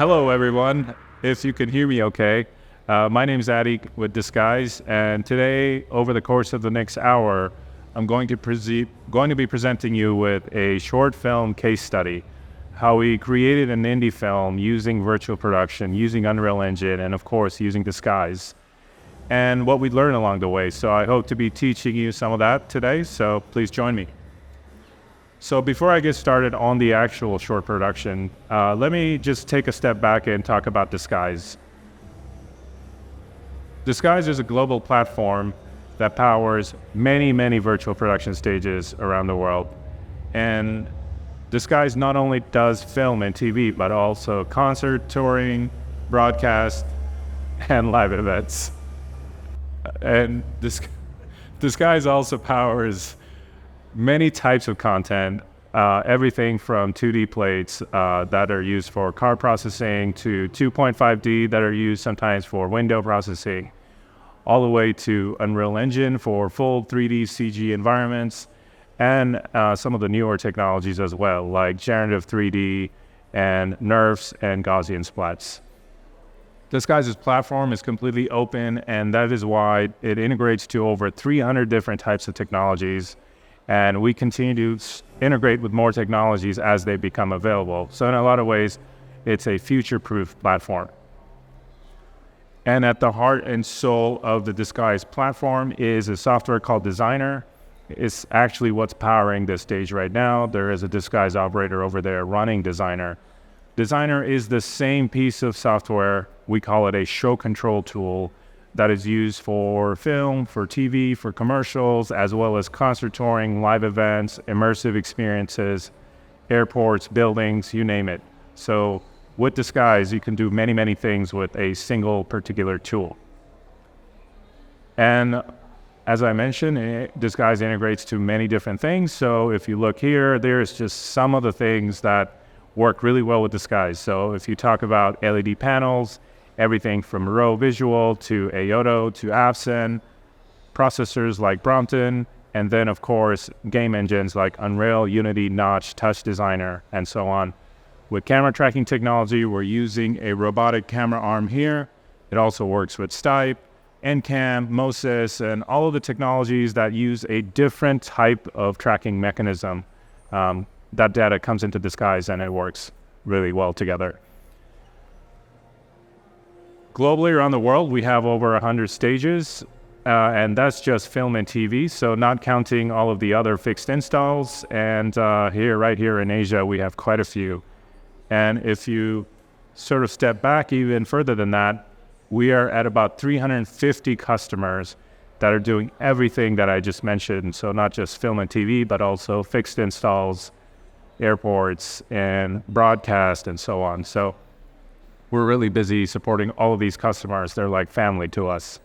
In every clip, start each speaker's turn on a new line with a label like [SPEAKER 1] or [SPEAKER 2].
[SPEAKER 1] Hello, everyone. If you can hear me okay. My name is Addy with Disguise, and today, over the course of the next hour, I'm going to be presenting you with a short film case study, how we created an indie film using virtual production, using Unreal Engine, and of course, using Disguise, and what we learned along the way. So I hope to be teaching you some of that today, so please join me. So before I get started on the actual short production, let me just take a step back and talk about Disguise. Disguise is a global platform that powers many, many virtual production stages around the world. And Disguise not only does film and TV, but also concert, touring, broadcast, and live events. And Disguise also powers many types of content, everything from 2D plates that are used for card processing to 2.5D that are used sometimes for window processing, all the way to Unreal Engine for full 3D CG environments, and some of the newer technologies as well, like generative 3D and NeRFs and Gaussian splats. Disguise's platform is completely open, and that is why it integrates to over 300 different types of technologies. And we continue to integrate with more technologies as they become available. So in a lot of ways, it's a future-proof platform. And at the heart and soul of the Disguise platform is a software called Designer. It's actually what's powering this stage right now. There is a Disguise operator over there running Designer. Designer is the same piece of software. We call it a show control tool that is used for film, for TV, for commercials, as well as concert touring, live events, immersive experiences, airports, buildings, you name it. So with Disguise, you can do many, many things with a single particular tool. And as I mentioned, Disguise integrates to many different things. So if you look here, there's just some of the things that work really well with Disguise. So if you talk about LED panels, everything from Raw Visual to Ayoto to Avcen, processors like Brompton, and then of course game engines like Unreal, Unity, Notch, Touch Designer, and so on. With camera tracking technology, we're using a robotic camera arm here. It also works with Stipe, NCAM, Moses, and all of the technologies that use a different type of tracking mechanism. That data comes into Disguise and it works really well together. Globally around the world, we have over 100 stages, and that's just film and TV, so not counting all of the other fixed installs. And right here in Asia, we have quite a few. And if you sort of step back even further than that, we are at about 350 customers that are doing everything that I just mentioned. So not just film and TV, but also fixed installs, airports, and broadcast, and so on. So we're really busy supporting all of these customers. They're like family to us.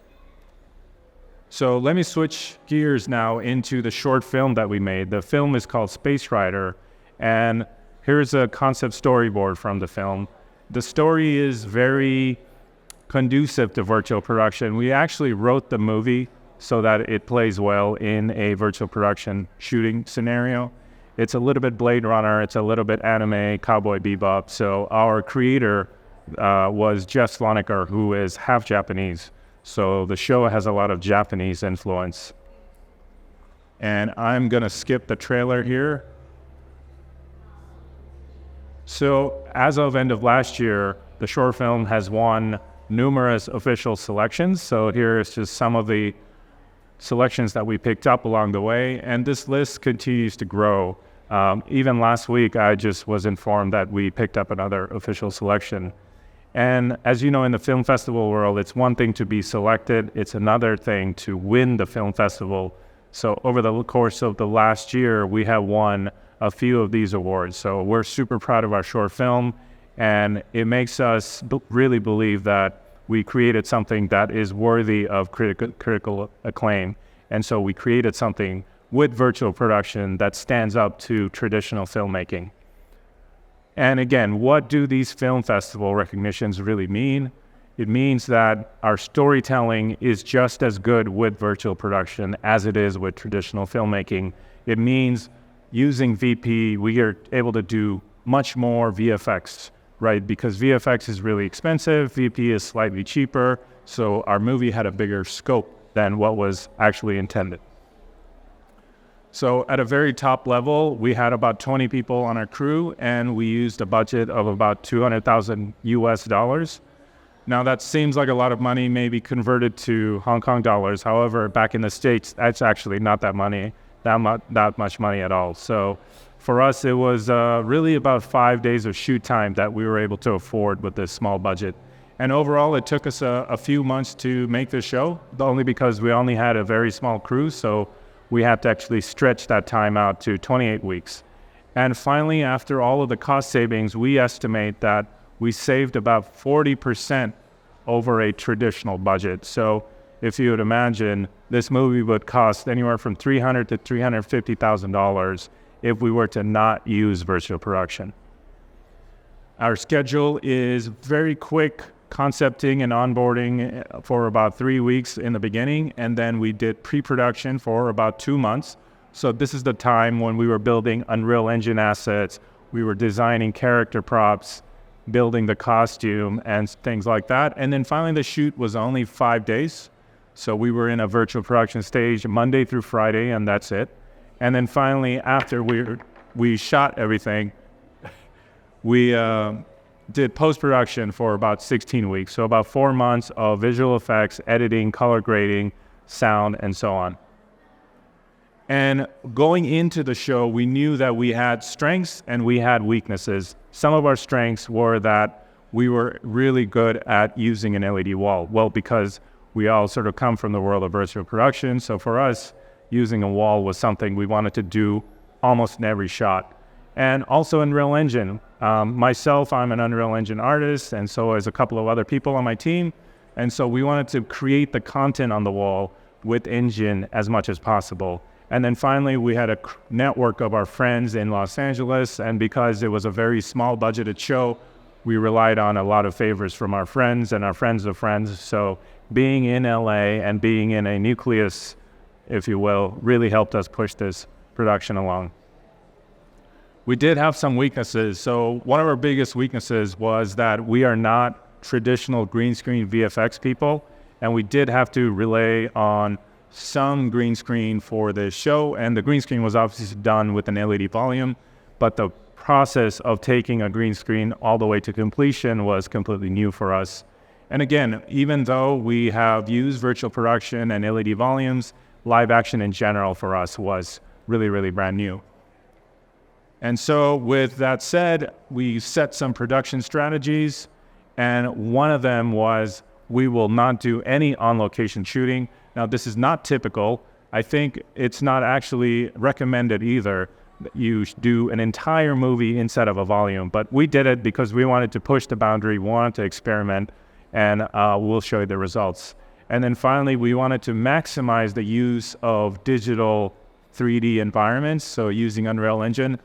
[SPEAKER 1] So let me switch gears now into the short film that we made. The film is called Space Rider, and here's a concept storyboard from the film. The story is very conducive to virtual production. We actually wrote the movie so that it plays well in a virtual production shooting scenario. It's a little bit Blade Runner, it's a little bit anime, Cowboy Bebop. So our creator was Jeff Sloneker, who is half Japanese. So the show has a lot of Japanese influence. And I'm gonna skip the trailer here. So as of end of last year, the short film has won numerous official selections. So here is just some of the selections that we picked up along the way. And this list continues to grow. Even last week, I just was informed that we picked up another official selection. And as you know, in the film festival world, it's one thing to be selected, it's another thing to win the film festival. So over the course of the last year, we have won a few of these awards. So we're super proud of our short film, and it makes us really believe that we created something that is worthy of critical acclaim. And so we created something with virtual production that stands up to traditional filmmaking. And again, what do these film festival recognitions really mean? It means that our storytelling is just as good with virtual production as it is with traditional filmmaking. It means using VP, we are able to do much more VFX right? Because VFX is really expensive, VP is slightly cheaper, so our movie had a bigger scope than what was actually intended. So at a very top level, we had about 20 people on our crew, and we used a budget of about $200,000 US. Now that seems like a lot of money, maybe converted to Hong Kong dollars. However, back in the States, that's actually not that much money at all. So for us, it was really about 5 days of shoot time that we were able to afford with this small budget. And overall, it took us a few months to make the show, only because we only had a very small crew. So we had to actually stretch that time out to 28 weeks. And finally, after all of the cost savings, we estimate that we saved about 40% over a traditional budget. So if you would imagine, this movie would cost anywhere from $300,000 to $350,000 if we were to not use virtual production. Our schedule is very quick, concepting and onboarding for about 3 weeks in the beginning, and then we did pre-production for about 2 months. So this is the time when we were building Unreal Engine assets, we were designing character props, building the costume and things like that. And then finally the shoot was only 5 days. So we were in a virtual production stage Monday through Friday, and that's it. And then finally, after we shot everything, we did post-production for about 16 weeks. So about 4 months of visual effects, editing, color grading, sound, and so on. And going into the show, we knew that we had strengths and we had weaknesses. Some of our strengths were that we were really good at using an LED wall. Well, because we all sort of come from the world of virtual production. So for us, using a wall was something we wanted to do almost in every shot. And also Unreal Engine. Myself, I'm an Unreal Engine artist, and so is a couple of other people on my team. And so we wanted to create the content on the wall with Engine as much as possible. And then finally, we had a network of our friends in Los Angeles, and because it was a very small budgeted show, we relied on a lot of favors from our friends and our friends of friends. So being in LA and being in a nucleus, if you will, really helped us push this production along. We did have some weaknesses. So one of our biggest weaknesses was that we are not traditional green screen VFX people, and we did have to rely on some green screen for the show, and the green screen was obviously done with an LED volume, but the process of taking a green screen all the way to completion was completely new for us. And again, even though we have used virtual production and LED volumes, live action in general for us was really, really brand new. And so with that said, we set some production strategies, and one of them was we will not do any on-location shooting. Now, this is not typical. I think it's not actually recommended either that you do an entire movie instead of a volume, but we did it because we wanted to push the boundary, we wanted to experiment, and we'll show you the results. And then finally, we wanted to maximize the use of digital 3D environments, so using Unreal Engine.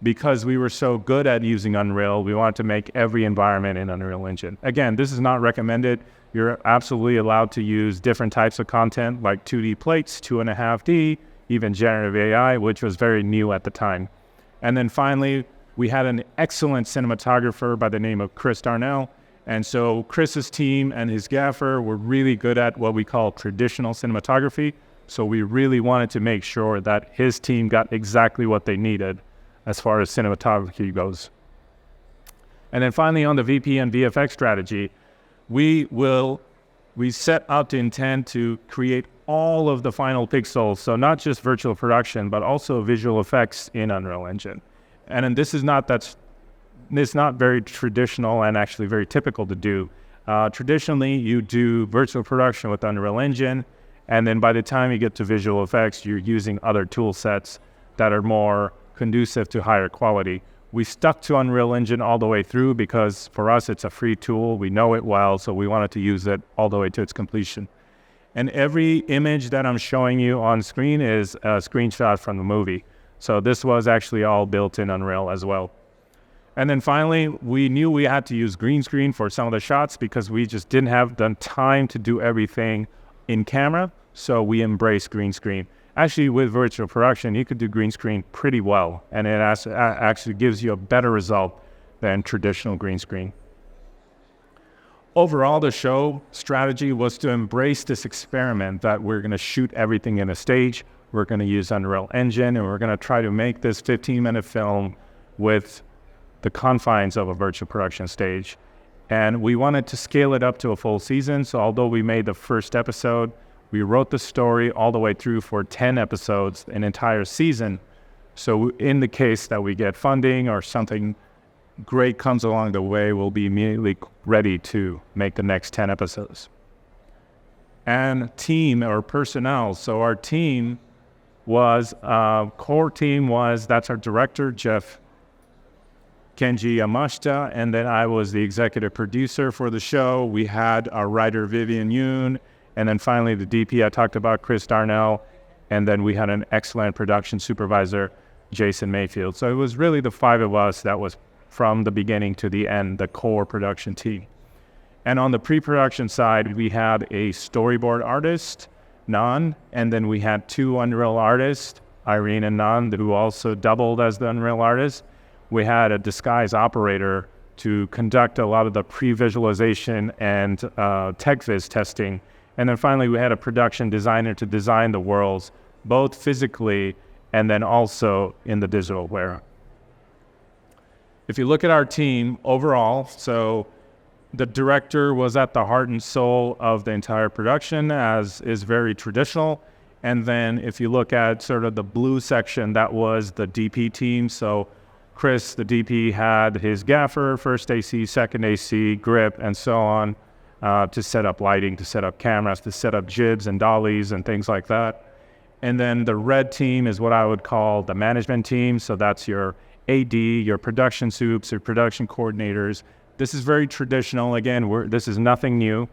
[SPEAKER 1] Because we were so good at using Unreal, we wanted to make every environment in Unreal Engine. Again, this is not recommended. You're absolutely allowed to use different types of content like 2D plates, 2.5D, even generative AI, which was very new at the time. And then finally, we had an excellent cinematographer by the name of Chris Darnell. And so Chris's team and his gaffer were really good at what we call traditional cinematography. So we really wanted to make sure that his team got exactly what they needed as far as cinematography goes. And then finally, on the VP and VFX strategy, we set out to intend to create all of the final pixels, so not just virtual production, but also visual effects in Unreal Engine. And this is not very traditional and actually very typical to do. Traditionally, you do virtual production with Unreal Engine, and then by the time you get to visual effects, you're using other tool sets that are more conducive to higher quality. We stuck to Unreal Engine all the way through because for us it's a free tool, we know it well, so we wanted to use it all the way to its completion. And every image that I'm showing you on screen is a screenshot from the movie. So this was actually all built in Unreal as well. And then finally, we knew we had to use green screen for some of the shots because we just didn't have the time to do everything in camera, so we embraced green screen. Actually, with virtual production, you could do green screen pretty well, and it actually gives you a better result than traditional green screen. Overall, the show strategy was to embrace this experiment that we're going to shoot everything in a stage, we're going to use Unreal Engine, and we're going to try to make this 15-minute film with the confines of a virtual production stage. And we wanted to scale it up to a full season, so although we made the first episode, we wrote the story all the way through for 10 episodes, an entire season. So in the case that we get funding or something great comes along the way, we'll be immediately ready to make the next 10 episodes. And team or personnel. So our team was, core team was, that's our director, Jeff Kenji Yamashita, and then I was the executive producer for the show. We had our writer, Vivian Yoon, and then finally the DP I talked about, Chris Darnell, and then we had an excellent production supervisor, Jason Mayfield. So it was really the five of us that was from the beginning to the end, the core production team. And on the pre-production side, we had a storyboard artist, Nan, and then we had two Unreal artists, Irene and Nan, who also doubled as the Unreal artists. We had a disguise operator to conduct a lot of the pre-visualization and tech viz testing. And then finally, we had a production designer to design the worlds, both physically and then also in the digital era. If you look at our team overall, so the director was at the heart and soul of the entire production, as is very traditional. And then if you look at sort of the blue section, that was the DP team. So Chris, the DP, had his gaffer, first AC, second AC, grip, and so on, to set up lighting, to set up cameras, to set up jibs and dollies and things like that. And then the red team is what I would call the management team. So that's your AD, your production soups, your production coordinators. This is very traditional. Again, this is nothing new.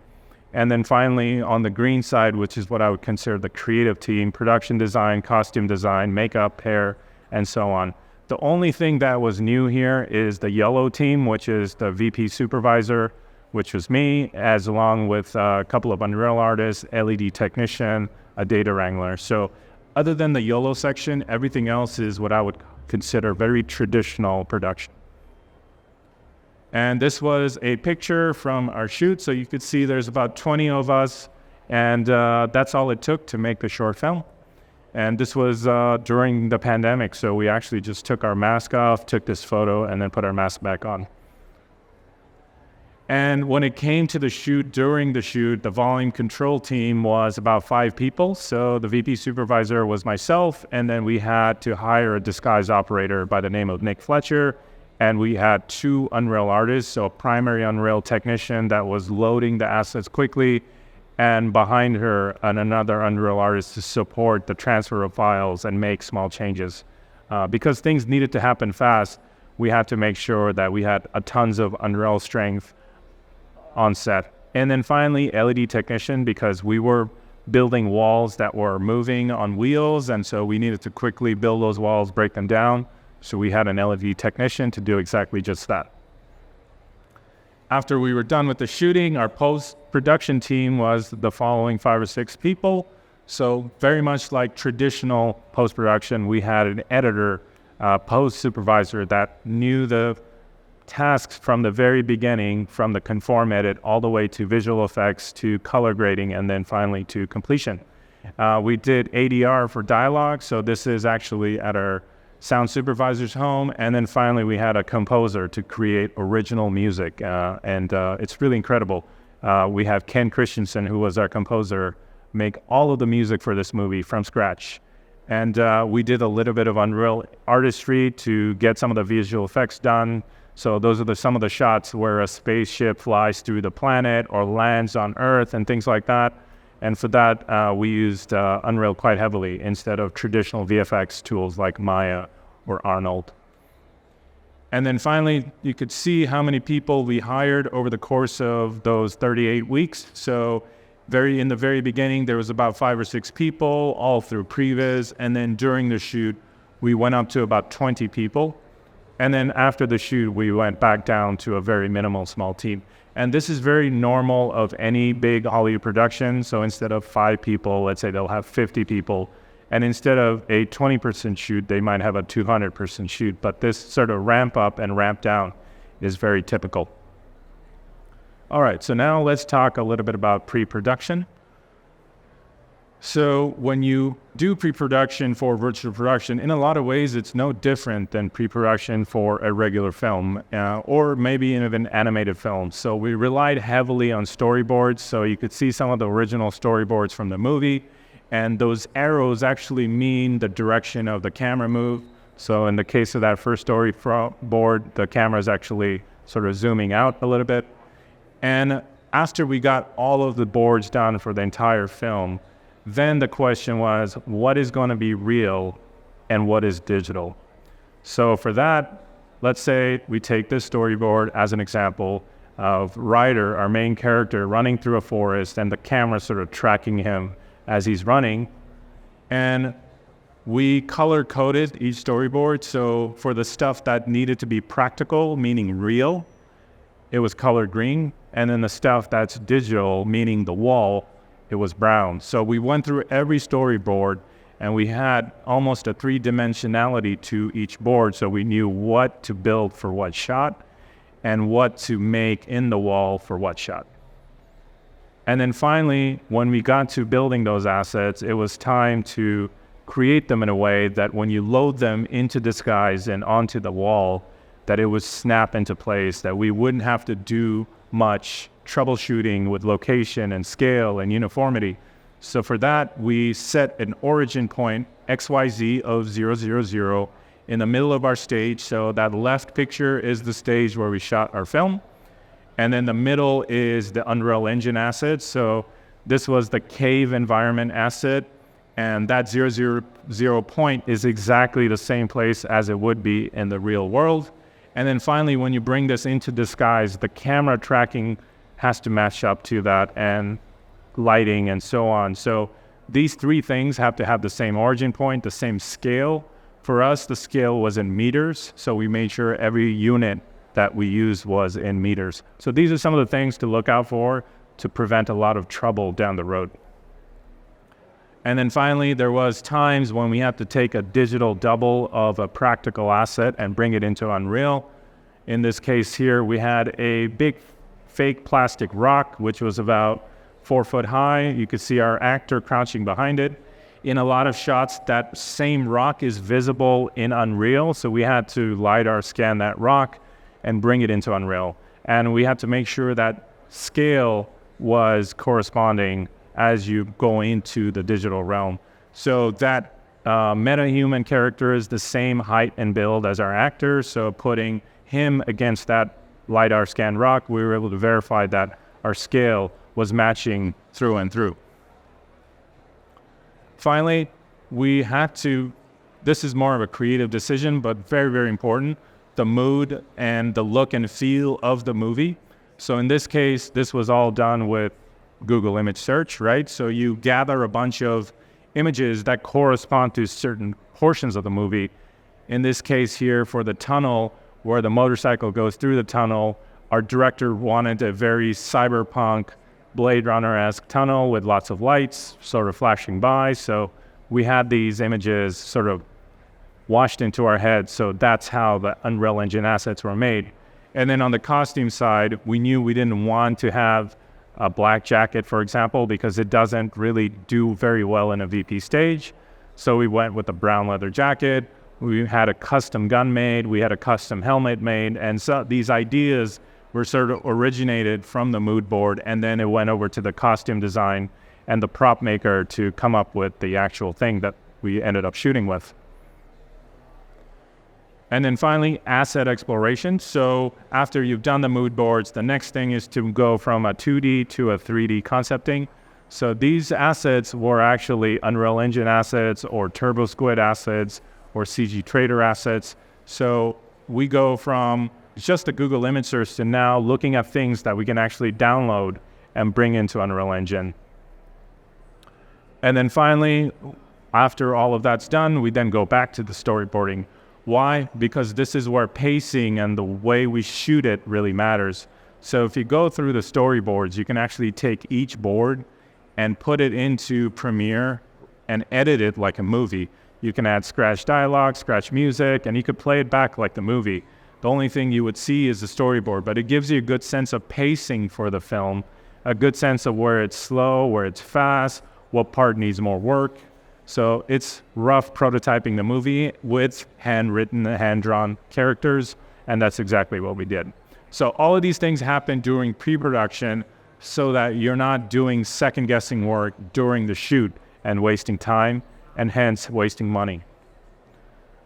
[SPEAKER 1] And then finally, on the green side, which is what I would consider the creative team, production design, costume design, makeup, hair, and so on. The only thing that was new here is the yellow team, which is the VP supervisor, which was me, as along with a couple of Unreal artists, LED technician, a data wrangler. So other than the yellow section, everything else is what I would consider very traditional production. And this was a picture from our shoot. So you could see there's about 20 of us, and that's all it took to make the short film. And this was during the pandemic, so we actually just took our mask off, took this photo, and then put our mask back on. And when it came to the shoot, during the shoot, the volume control team was about 5 people. So the VP supervisor was myself, and then we had to hire a disguise operator by the name of Nick Fletcher, and we had 2 Unreal artists, so a primary Unreal technician that was loading the assets quickly, and behind her, another Unreal artist to support the transfer of files and make small changes. Because things needed to happen fast, we had to make sure that we had tons of Unreal strength on set. And then finally, LED technician, because we were building walls that were moving on wheels, and so we needed to quickly build those walls, break them down. So we had an LED technician to do exactly just that. After we were done with the shooting, our post-production team was the following 5 or 6 people. So very much like traditional post-production, we had an editor, post-supervisor that knew the tasks from the very beginning, from the conform edit all the way to visual effects, to color grading, and then finally to completion. We did ADR for dialogue, so this is actually at our sound supervisor's home, and then finally we had a composer to create original music, and it's really incredible. We have Ken Christensen, who was our composer, make all of the music for this movie from scratch. And we did a little bit of Unreal artistry to get some of the visual effects done. So those are some of the shots where a spaceship flies through the planet or lands on Earth and things like that. And for that, we used Unreal quite heavily instead of traditional VFX tools like Maya or Arnold. And then finally, you could see how many people we hired over the course of those 38 weeks. So in the very beginning, there was about 5 or 6 people, all through previs. And then during the shoot, we went up to about 20 people. And then after the shoot, we went back down to a very minimal small team. And this is very normal of any big Hollywood production. So instead of 5 people, let's say they'll have 50 people. And instead of a 20-person shoot, they might have a 200-person shoot. But this sort of ramp up and ramp down is very typical. All right, so now let's talk a little bit about pre-production. So when you do pre-production for virtual production, in a lot of ways, it's no different than pre-production for a regular film, or maybe even animated film. So we relied heavily on storyboards. So you could see some of the original storyboards from the movie, and those arrows actually mean the direction of the camera move. So in the case of that first storyboard, the camera is actually sort of zooming out a little bit. And after we got all of the boards done for the entire film, then the question was, what is going to be real and what is digital? So for that, let's say we take this storyboard as an example of Ryder, our main character, running through a forest and the camera sort of tracking him as he's running. And we color-coded each storyboard. So for the stuff that needed to be practical, meaning real, it was colored green. And then the stuff that's digital, meaning the wall, it was brown. So we went through every storyboard and we had almost a three-dimensionality to each board. So we knew what to build for what shot and what to make in the wall for what shot. And then finally, when we got to building those assets, it was time to create them in a way that when you load them into Disguise and onto the wall, that it would snap into place, that we wouldn't have to do much troubleshooting with location and scale and uniformity. So for that, we set an origin point, XYZ of 000, in the middle of our stage. So that left picture is the stage where we shot our film. And then the middle is the Unreal Engine asset. So this was the cave environment asset. And that 000 point is exactly the same place as it would be in the real world. And then finally, when you bring this into Disguise, the camera tracking has to match up to that, and lighting and so on. So these three things have to have the same origin point, the same scale. For us, the scale was in meters. So we made sure every unit that we used was in meters. So these are some of the things to look out for to prevent a lot of trouble down the road. And then finally, there was times when we had to take a digital double of a practical asset and bring it into Unreal. In this case here, we had a big fake plastic rock, which was about 4 foot high. You could see our actor crouching behind it. In a lot of shots, that same rock is visible in Unreal, so we had to LiDAR scan that rock and bring it into Unreal. And we had to make sure that scale was corresponding as you go into the digital realm. So that meta-human character is the same height and build as our actor, so putting him against that LiDAR scan rock, we were able to verify that our scale was matching through and through. Finally, we had to, this is more of a creative decision, but very, very important, the mood and the look and feel of the movie. So in this case, this was all done with Google image search, right? So you gather a bunch of images that correspond to certain portions of the movie. In this case here, for the tunnel, where the motorcycle goes through the tunnel, our director wanted a very cyberpunk, Blade Runner-esque tunnel with lots of lights sort of flashing by. So we had these images sort of washed into our heads. So that's how the Unreal Engine assets were made. And then on the costume side, we knew we didn't want to have a black jacket, for example, because it doesn't really do very well in a VP stage. So we went with a brown leather jacket. We had a custom gun made. We had a custom helmet made. And so these ideas were sort of originated from the mood board, and then it went over to the costume design and the prop maker to come up with the actual thing that we ended up shooting with. And then finally, asset exploration. So after you've done the mood boards, the next thing is to go from a 2D to a 3D concepting. So these assets were actually Unreal Engine assets or Turbo Squid assets or CG Trader assets. So we go from just a Google image search to now looking at things that we can actually download and bring into Unreal Engine. And then finally, after all of that's done, we then go back to the storyboarding. Why? Because this is where pacing and the way we shoot it really matters. So if you go through the storyboards, you can actually take each board and put it into Premiere and edit it like a movie. You can add scratch dialogue, scratch music, and you could play it back like the movie. The only thing you would see is the storyboard, but it gives you a good sense of pacing for the film, a good sense of where it's slow, where it's fast, what part needs more work. So it's rough prototyping the movie with handwritten, hand-drawn characters, and that's exactly what we did. So all of these things happen during pre-production so that you're not doing second-guessing work during the shoot and wasting time, and hence wasting money.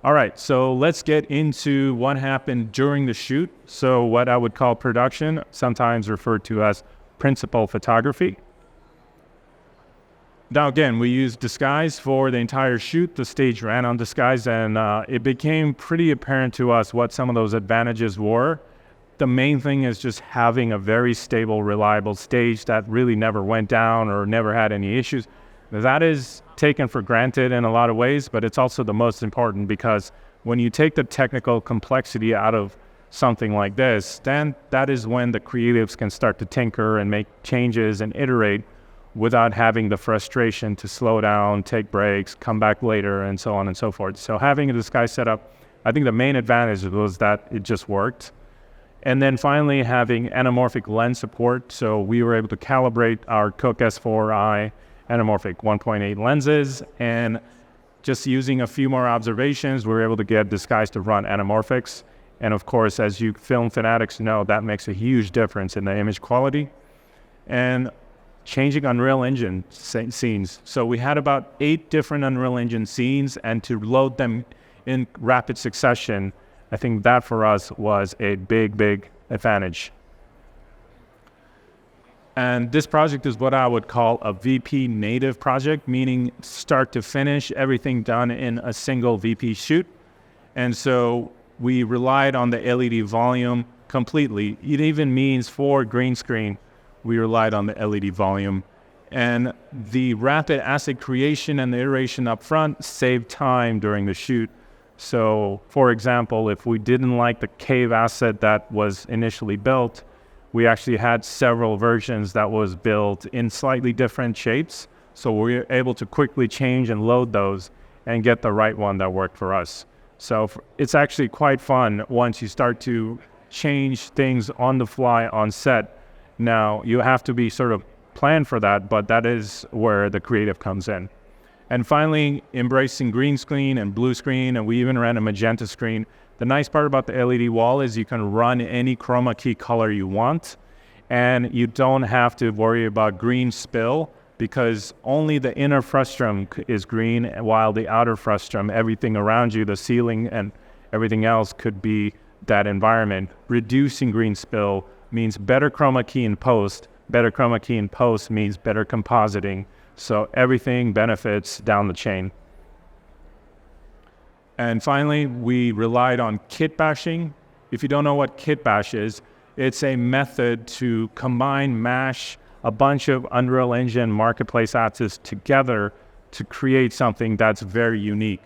[SPEAKER 1] All right, so let's get into what happened during the shoot. So what I would call production, sometimes referred to as principal photography. Now again, we used disguise for the entire shoot. The stage ran on disguise, and it became pretty apparent to us what some of those advantages were. The main thing is just having a very stable, reliable stage that really never went down or never had any issues. That is taken for granted in a lot of ways, but it's also the most important, because when you take the technical complexity out of something like this, then that is when the creatives can start to tinker and make changes and iterate without having the frustration to slow down, take breaks, come back later, and so on and so forth. So having a disguise setup, I think the main advantage was that it just worked. And then finally having anamorphic lens support. So we were able to calibrate our Cooke S4i anamorphic 1.8 lenses, and just using a few more observations, we were able to get disguise to run anamorphics. And of course, as you film fanatics know, that makes a huge difference in the image quality. And changing Unreal Engine scenes. So we had about 8 different Unreal Engine scenes, and to load them in rapid succession, I think that for us was a big, big advantage. And this project is what I would call a VP native project, meaning start to finish, everything done in a single VP shoot. And so we relied on the LED volume completely. It even means for green screen, we relied on the LED volume. And the rapid asset creation and the iteration up front saved time during the shoot. So, for example, if we didn't like the cave asset that was initially built, we actually had several versions that was built in slightly different shapes. So we were able to quickly change and load those and get the right one that worked for us. So it's actually quite fun once you start to change things on the fly on set. Now, you have to be sort of planned for that, but that is where the creative comes in. And finally, embracing green screen and blue screen, and we even ran a magenta screen. The nice part about the LED wall is you can run any chroma key color you want, and you don't have to worry about green spill, because only the inner frustum is green, while the outer frustum, everything around you, the ceiling and everything else, could be that environment. Reducing green spill means better chroma key in post. Better chroma key in post means better compositing. So everything benefits down the chain. And finally, we relied on kit bashing. If you don't know what kit bash is, it's a method to combine, mash a bunch of Unreal Engine marketplace assets together to create something that's very unique.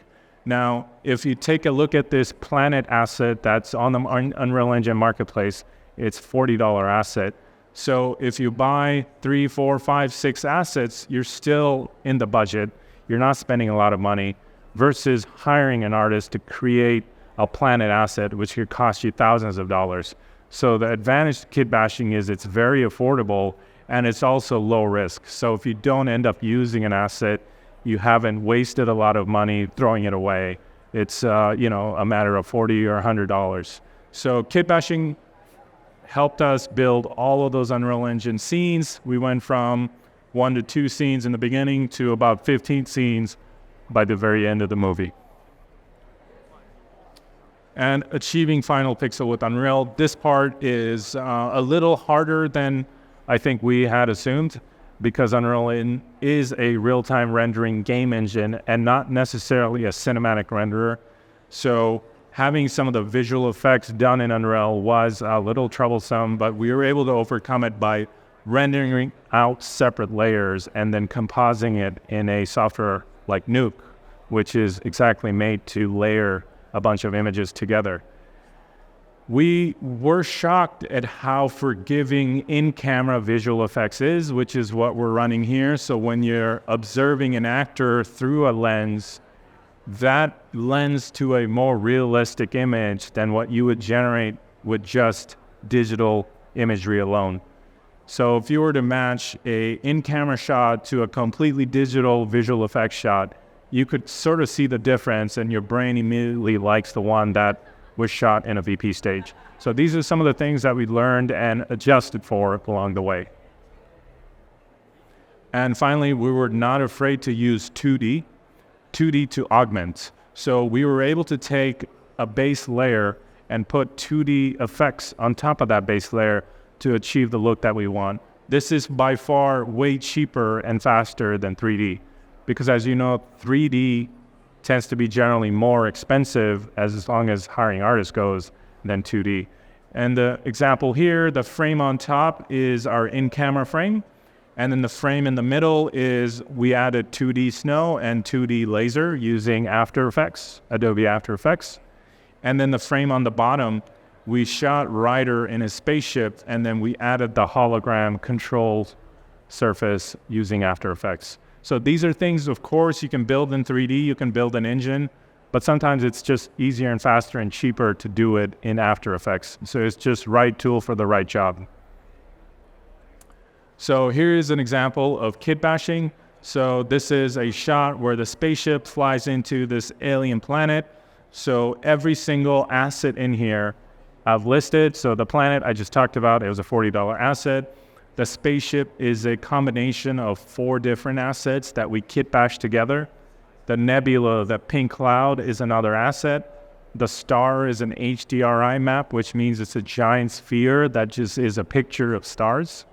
[SPEAKER 1] Now, if you take a look at this planet asset that's on the Unreal Engine marketplace, it's $40 asset. So if you buy 3, 4, 5, 6 assets, you're still in the budget. You're not spending a lot of money, versus hiring an artist to create a planet asset, which could cost you thousands of dollars. So the advantage to kit bashing is it's very affordable, and it's also low risk. So if you don't end up using an asset, you haven't wasted a lot of money throwing it away. It's a matter of $40 or $100. So kit bashing helped us build all of those Unreal Engine scenes. We went from 1 to 2 scenes in the beginning to about 15 scenes by the very end of the movie. And achieving final pixel with Unreal, this part is a little harder than I think we had assumed, because Unreal is a real-time rendering game engine and not necessarily a cinematic renderer. So having some of the visual effects done in Unreal was a little troublesome, but we were able to overcome it by rendering out separate layers and then composing it in a software like Nuke, which is exactly made to layer a bunch of images together. We were shocked at how forgiving in-camera visual effects is, which is what we're running here. So when you're observing an actor through a lens, that lends to a more realistic image than what you would generate with just digital imagery alone. So if you were to match a in-camera shot to a completely digital visual effects shot, you could sort of see the difference, and your brain immediately likes the one that was shot in a VP stage. So these are some of the things that we learned and adjusted for along the way. And finally, we were not afraid to use 2D to augment. So we were able to take a base layer and put 2D effects on top of that base layer to achieve the look that we want. This is by far way cheaper and faster than 3D. Because as you know, 3D tends to be generally more expensive as long as hiring artists goes than 2D. And the example here, the frame on top is our in-camera frame. And then the frame in the middle is we added 2D snow and 2D laser using After Effects, Adobe After Effects. And then the frame on the bottom, we shot RYDER in his spaceship, and then we added the hologram control surface using After Effects. So these are things, of course, you can build in 3D, you can build an engine, but sometimes it's just easier and faster and cheaper to do it in After Effects. So it's just right tool for the right job. So here's an example of kit bashing. So this is a shot where the spaceship flies into this alien planet. So every single asset in here I've listed. So the planet I just talked about, it was a $40 asset. The spaceship is a combination of 4 different assets that we kit bash together. The nebula, the pink cloud, is another asset. The star is an HDRI map, which means it's a giant sphere that just is a picture of stars.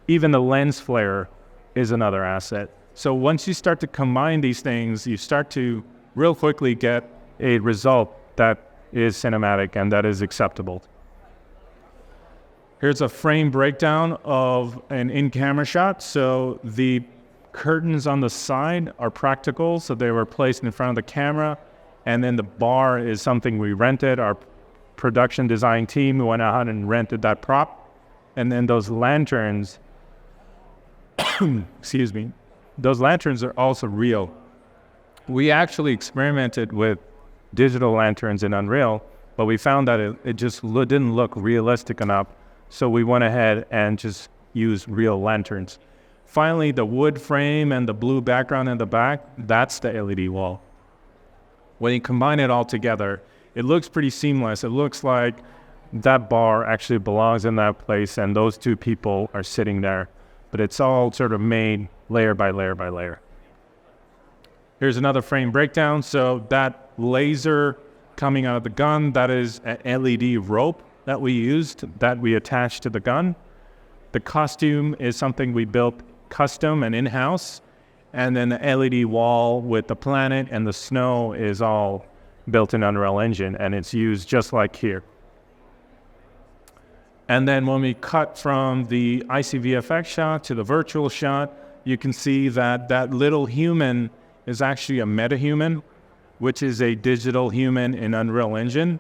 [SPEAKER 1] Even the lens flare is another asset. So once you start to combine these things, you start to real quickly get a result that is cinematic and that is acceptable. Here's a frame breakdown of an in-camera shot. So the curtains on the side are practical, so they were placed in front of the camera. And then the bar is something we rented. Our production design team went out and rented that prop. And then those lanterns, excuse me, those lanterns are also real. We actually experimented with digital lanterns in Unreal, but we found that it just didn't look realistic enough. So we went ahead and just used real lanterns. Finally, the wood frame and the blue background in the back, that's the LED wall. When you combine it all together, it looks pretty seamless. It looks like that bar actually belongs in that place and those 2 people are sitting there. But it's all sort of made layer by layer by layer. Here's another frame breakdown. So that laser coming out of the gun, that is an LED rope that we used, that we attached to the gun. The costume is something we built custom and in-house. And then the LED wall with the planet and the snow is all built in Unreal Engine, and it's used just like here. And then when we cut from the ICVFX shot to the virtual shot, you can see that that little human is actually a metahuman, which is a digital human in Unreal Engine,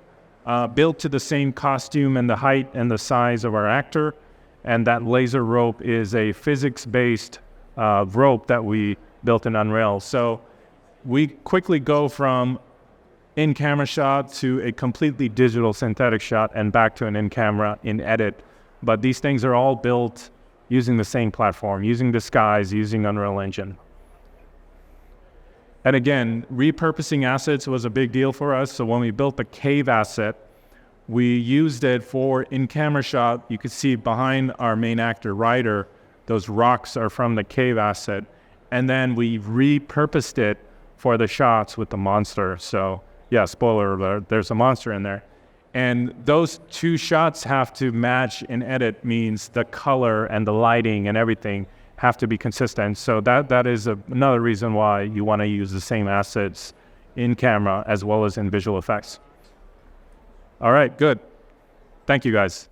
[SPEAKER 1] built to the same costume and the height and the size of our actor. And that laser rope is a physics-based rope that we built in Unreal. So we quickly go from in-camera shot to a completely digital synthetic shot and back to an in-camera in edit. But these things are all built using the same platform, using Disguise, using Unreal Engine. And again, repurposing assets was a big deal for us. So when we built the cave asset, we used it for in-camera shot. You could see behind our main actor, RYDER, those rocks are from the cave asset. And then we repurposed it for the shots with the monster. So yeah, spoiler alert, there's a monster in there. And those 2 shots have to match in edit, means the color and the lighting and everything have to be consistent. So that is another reason why you want to use the same assets in camera as well as in visual effects. All right, good. Thank you guys.